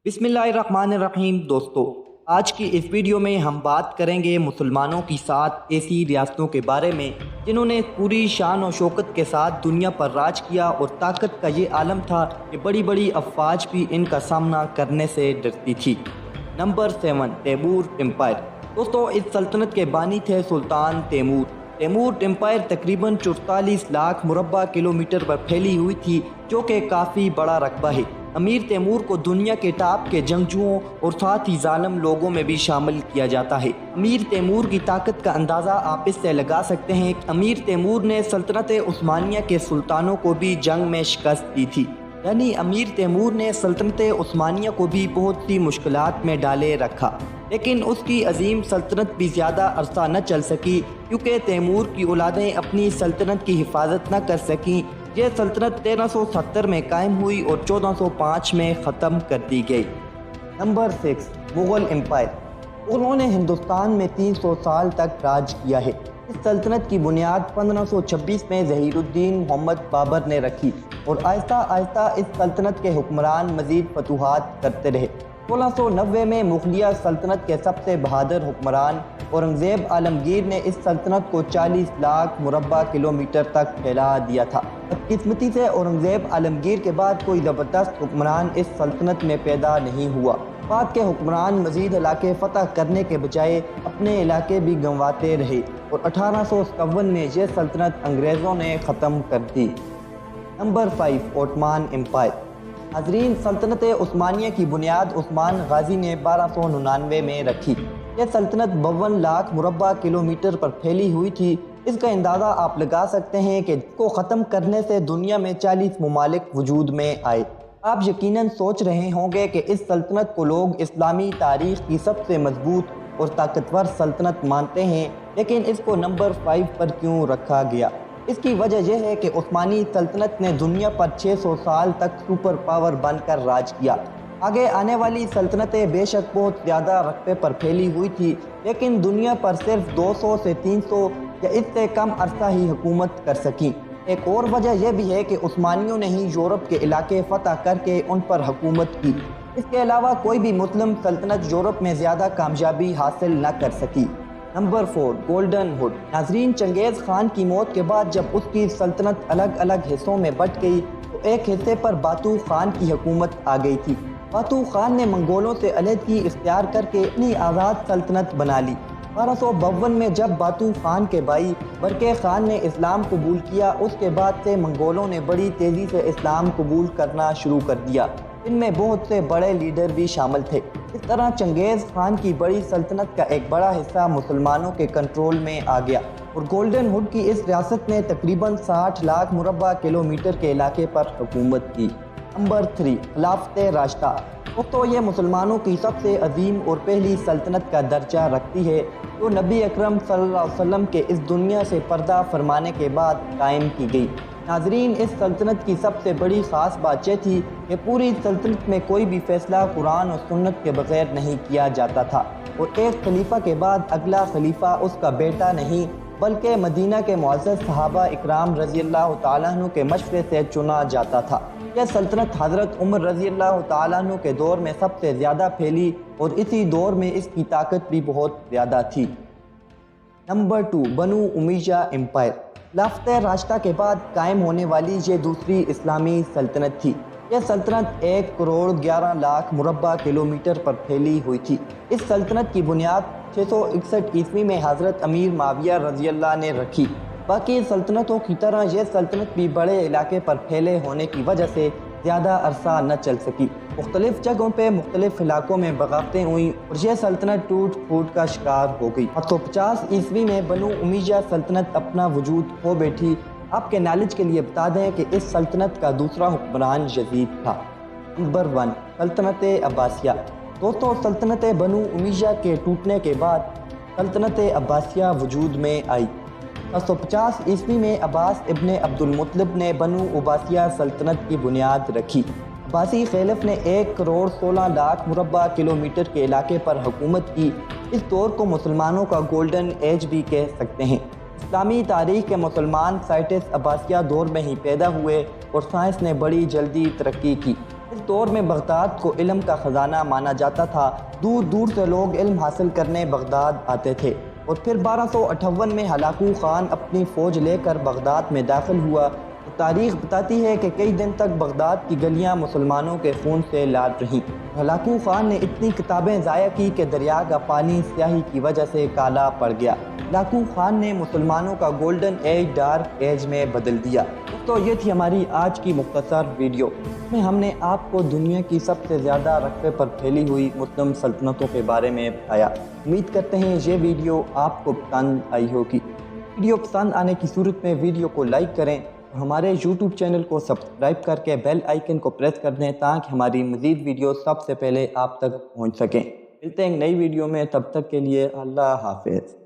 बिस्मिल्लाहिर्रहमानिर्रहीम। दोस्तों, आज की इस वीडियो में हम बात करेंगे मुसलमानों की 7 ऐसी रियासतों के बारे में जिन्होंने पूरी शान और शौकत के साथ दुनिया पर राज किया और ताकत का ये आलम था कि बड़ी बड़ी अफवाज भी इनका सामना करने से डरती थी। Number 7, Taimur empire. दोस्तों, इस सल्तनत के बानी थे सुल्तान तैमूर। तैमूर एम्पायर तकरीबन 44 लाख मुरब्बा किलोमीटर पर फैली हुई थी, जो कि काफ़ी बड़ा रकबा है। अमीर तैमूर को दुनिया के टॉप के जंगजुओं और साथ ही जालिम लोगों में भी शामिल किया जाता है। अमीर तैमूर की ताकत का अंदाज़ा आप इससे लगा सकते हैं। अमीर तैमूर ने सल्तनत उस्मानिया के सुल्तानों को भी जंग में शिकस्त दी थी। यानी अमीर तैमूर ने सल्तनत उस्मानिया को भी बहुत सी मुश्किलात में डाले रखा, लेकिन उसकी अजीम सल्तनत भी ज़्यादा अरसा न चल सकी क्योंकि तैमूर की औलादें अपनी सल्तनत की हिफाजत न कर सकीं। यह सल्तनत 1370 में कायम हुई और 1405 में ख़त्म कर दी गई। Number 6, Mughal empire. मुग़लों ने हिंदुस्तान में 300 साल तक राज किया है। इस सल्तनत की बुनियाद 1526 में ज़हीरुद्दीन मोहम्मद बाबर ने रखी और आहिस्ता आहिस्ता इस सल्तनत के हुक्मरान मज़ीद फतूहात करते रहे। 1690 में मुग़लिया सल्तनत के सबसे बहादुर हुक्मरान औरंगज़ेब आलमगीर ने इस सल्तनत को 40 लाख मुरब्बा किलोमीटर तक फैला दिया था। बदकिस्मती से औरंगज़ेब आलमगीर के बाद कोई ज़बरदस्त हुक्मरान इस सल्तनत में पैदा नहीं हुआ। बाद के हुक्मरान मज़ीद इलाके फ़तह करने के बजाय अपने इलाके भी गंवाते रहे और 1851 में यह सल्तनत अंग्रेज़ों ने ख़त्म कर दी। Number 5, ओटमान empire. नाज़रीन, सल्तनत उस्मानिया की बुनियाद उस्मान गाजी ने 1299 में रखी। यह सल्तनत 52 लाख मुरब्बा किलोमीटर पर फैली हुई थी। इसका अंदाज़ा आप लगा सकते हैं कि इसको ख़त्म करने से दुनिया में 40 ममालिक वजूद में आए। आप यकीनन सोच रहे होंगे कि इस सल्तनत को लोग इस्लामी तारीख़ की सबसे मजबूत और ताकतवर सल्तनत मानते हैं, लेकिन इसको नंबर 5 पर क्यों रखा गया? इसकी वजह यह है कि उस्मानी सल्तनत ने दुनिया पर 600 साल तक सुपर पावर बनकर राज किया। आगे आने वाली सल्तनतें बेशक बहुत ज़्यादा रकबे पर फैली हुई थी, लेकिन दुनिया पर सिर्फ 200 से 300 या इससे कम अरसा ही हुकूमत कर सकी। एक और वजह यह भी है कि उस्मानियों ने ही यूरोप के इलाके फ़तह करके उन पर हुकूमत की। इसके अलावा कोई भी मुस्लिम सल्तनत यूरोप में ज़्यादा कामयाबी हासिल न कर सकी। Number 4, golden hood. नाज़रीन, चंगेज़ खान की मौत के बाद जब उसकी सल्तनत अलग अलग हिस्सों में बट गई तो एक हिस्से पर बातू खान की हुकूमत आ गई थी। बातू खान ने मंगोलों से अलहदगी इख्तियार करके अपनी आज़ाद सल्तनत बना ली। 1252 में जब बातू खान के भाई बरके खान ने इस्लाम कबूल किया, उसके बाद से मंगोलों ने बड़ी तेज़ी से इस्लाम कबूल करना शुरू कर दिया। इनमें बहुत से बड़े लीडर भी शामिल थे। इस तरह चंगेज़ खान की बड़ी सल्तनत का एक बड़ा हिस्सा मुसलमानों के कंट्रोल में आ गया और गोल्डन हुड की इस रियासत ने तकरीबन 60 लाख मुरब्बा किलोमीटर के इलाके पर हुकूमत की। नंबर 3, खिलाफत राशिदा। तो ये मुसलमानों की सबसे अजीम और पहली सल्तनत का दर्जा रखती है, जो नबी अकरम सल्लल्लाहु अलैहि वसल्लम के इस दुनिया से पर्दा फरमाने के बाद कायम की गई। नाज़रीन, इस सल्तनत की सबसे बड़ी ख़ास बात यह थी कि पूरी सल्तनत में कोई भी फ़ैसला कुरान और सुन्नत के बगैर नहीं किया जाता था और एक खलीफा के बाद अगला खलीफा उसका बेटा नहीं बल्कि मदीना के मुअज़्ज़ज़ सहाबा इकराम रज़ी अल्लाह तआला अन्हु के मशवरे से चुना जाता था। यह सल्तनत हज़रत उमर रज़ी अल्लाह तआला अन्हु के दौर में सबसे ज़्यादा फैली और इसी दौर में इसकी ताकत भी बहुत ज़्यादा थी। नंबर 2, बनु उमैया एम्पायर। खिलाफत राशिदा के बाद कायम होने वाली ये दूसरी इस्लामी सल्तनत थी। यह सल्तनत 1 करोड़ 11 लाख मुरब्बा किलोमीटर पर फैली हुई थी। इस सल्तनत की बुनियाद 661 ईस्वी में हज़रत अमीर माविया रज़ी अल्लाह ने रखी। बाकी सल्तनतों की तरह यह सल्तनत भी बड़े इलाके पर फैले होने की वजह से ज़्यादा अरसा न चल सकी। मुख्तलिफ जगहों पे मुख्तलिफ इलाकों में बगावतें हुई और यह सल्तनत टूट फूट का शिकार हो गई। 850 ईस्वी में बनु उमैया सल्तनत अपना वजूद खो बैठी। आपके नॉलेज के लिए बता दें कि इस सल्तनत का दूसरा हुक्मरान यजीद था। नंबर 1, सल्तनत अब्बासिया। दोस्तों, सल्तनत बनु उमैया के टूटने के बाद सल्तनत अब्बासिया वजूद में आई। 750 ईस्वी में अब्बास इब्ने अब्दुल मुत्तलिब ने बनु उबासिया सल्तनत की बुनियाद रखी। अब्बासी खलीफ ने 1 करोड़ 16 लाख मुरब्बा किलोमीटर के इलाके पर हुकूमत की। इस दौर को मुसलमानों का गोल्डन एज भी कह सकते हैं। इस्लामी तारीख़ के मुसलमान साइटिस अब्बासिया दौर में ही पैदा हुए और साइंस ने बड़ी जल्दी तरक्की की। اس دور میں بغداد کو علم کا خزانہ مانا جاتا تھا، دور دور سے لوگ علم حاصل کرنے بغداد آتے تھے، اور پھر 1258 میں ہلاکو خان اپنی فوج لے کر بغداد میں داخل ہوا۔ تاریخ بتاتی ہے کہ کئی دن تک بغداد کی گلیاں مسلمانوں کے خون سے لال رہیں۔ ہلاکو خان نے اتنی کتابیں ضائع کی کہ دریا کا پانی سیاہی کی وجہ سے کالا پڑ گیا۔ ہلاکو خان نے مسلمانوں کا گولڈن ایج ڈارک ایج میں بدل دیا۔ تو یہ تھی ہماری آج کی مختصر ویڈیو، اس میں ہم نے آپ کو دنیا کی سب سے زیادہ رقبے پر پھیلی ہوئی مسلم سلطنتوں کے بارے میں بتایا۔ امید کرتے ہیں یہ ویڈیو آپ کو پسند آئی ہوگی۔ ویڈیو پسند آنے کی صورت میں ویڈیو کو لائک کریں اور ہمارے یوٹیوب چینل کو سبسکرائب کر کے بیل آئیکن کو پریس کر دیں تاکہ ہماری مزید ویڈیو سب سے پہلے آپ تک پہنچ سکیں۔ ملتے ہیں ایک نئی ویڈیو میں، تب تک کے لیے اللہ حافظ۔